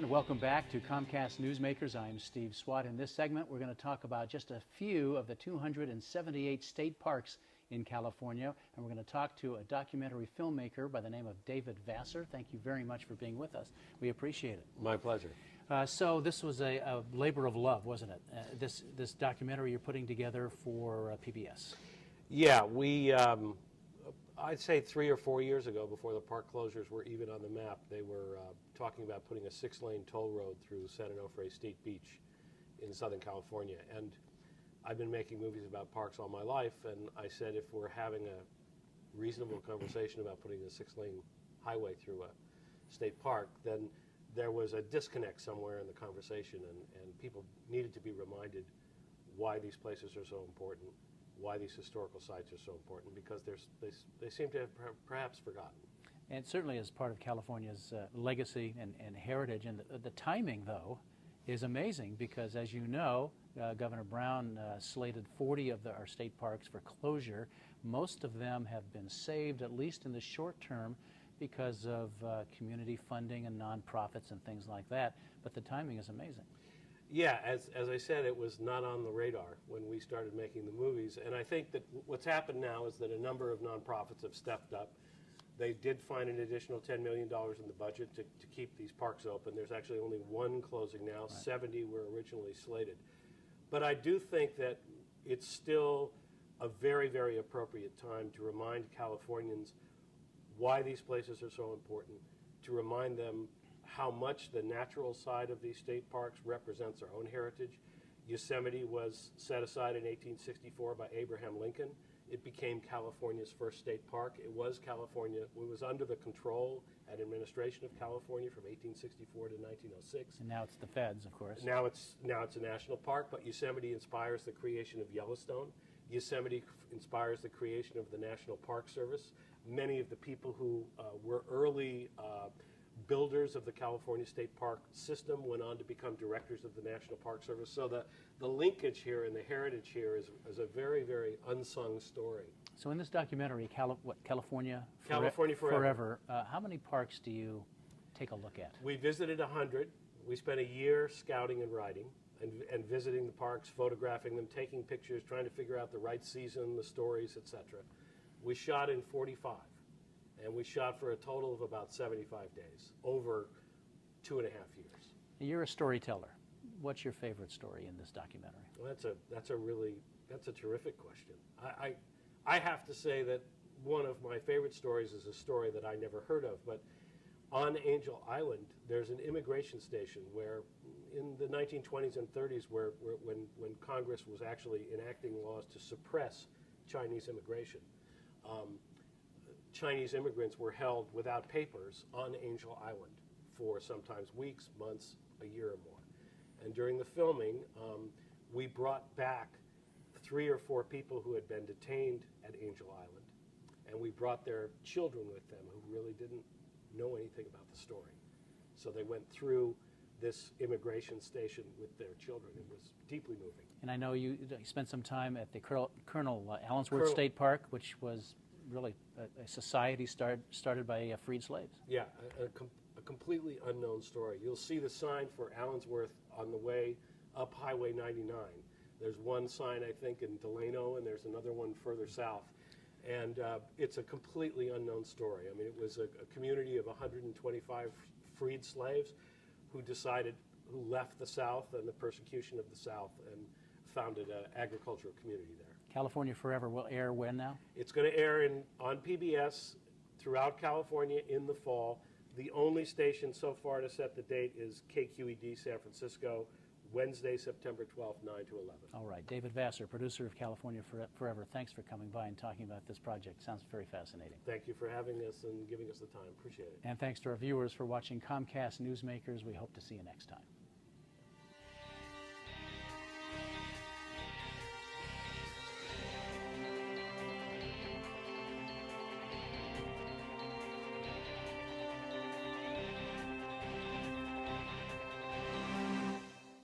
and welcome back to Comcast Newsmakers. I'm Steve Swat. In this segment, we're going to talk about just a few of the 278 state parks in California, and we're going to talk to a documentary filmmaker by the name of David Vassar. Thank you very much for being with us. We appreciate it. My pleasure. So this was a labor of love, wasn't it? This documentary you're putting together for PBS. Yeah, I'd say 3 or 4 years ago, before the park closures were even on the map, they were talking about putting a 6-lane toll road through San Onofre State Beach in Southern California. And I've been making movies about parks all my life, and I said if we're having a reasonable conversation about putting a 6-lane highway through a state park, then there was a disconnect somewhere in the conversation, and people needed to be reminded why these places are so important, why these historical sites are so important, because they seem to have perhaps forgotten. And certainly as part of California's legacy and heritage. And the timing, though, is amazing because, as you know, Governor Brown slated 40 of our state parks for closure. Most of them have been saved, at least in the short term, because of community funding and nonprofits and things like that. But the timing is amazing. Yeah, as I said, it was not on the radar when we started making the movies. And I think that what's happened now is that a number of nonprofits have stepped up. They did find an additional $10 million in the budget to keep these parks open. There's actually only one closing now. Right. 70 were originally slated. But I do think that it's still a very, very appropriate time to remind Californians why these places are so important, to remind them how much the natural side of these state parks represents our own heritage. Yosemite was set aside in 1864 by Abraham Lincoln. It became California's first state park. It was under the control and administration of California from 1864 to 1906. And now it's the feds, of course. Now it's a national park, but Yosemite inspires the creation of Yellowstone. Yosemite inspires the creation of the National Park Service. Many of the people who were early builders of the California State Park system went on to become directors of the National Park Service. So the linkage here and the heritage here is a very, very unsung story. So in this documentary, California Forever, how many parks do you take a look at? We visited 100. We spent a year scouting and writing and visiting the parks, photographing them, taking pictures, trying to figure out the right season, the stories, etc. We shot in 45. And we shot for a total of about 75 days, over 2.5 years. You're a storyteller. What's your favorite story in this documentary? Well, that's a terrific question. I have to say that one of my favorite stories is a story that I never heard of, but on Angel Island, there's an immigration station where in the 1920s and 30s, when Congress was actually enacting laws to suppress Chinese immigration, Chinese immigrants were held without papers on Angel Island for sometimes weeks, months, a year or more. And during the filming, we brought back 3 or 4 people who had been detained at Angel Island, and we brought their children with them who really didn't know anything about the story. So they went through this immigration station with their children. It was deeply moving. And I know you spent some time at the Colonel Allensworth State Park, which was really a society started by freed slaves. Yeah, a completely unknown story. You'll see the sign for Allensworth on the way up Highway 99. There's one sign, I think, in Delano, and there's another one further south. And it's a completely unknown story. I mean, it was a community of 125 freed slaves who left the South and the persecution of the South and founded an agricultural community there. California Forever will air when now? It's going to air on PBS throughout California in the fall. The only station so far to set the date is KQED San Francisco, Wednesday, September 12th, 9 to 11. All right. David Vassar, producer of California Forever, thanks for coming by and talking about this project. Sounds very fascinating. Thank you for having us and giving us the time. Appreciate it. And thanks to our viewers for watching Comcast Newsmakers. We hope to see you next time.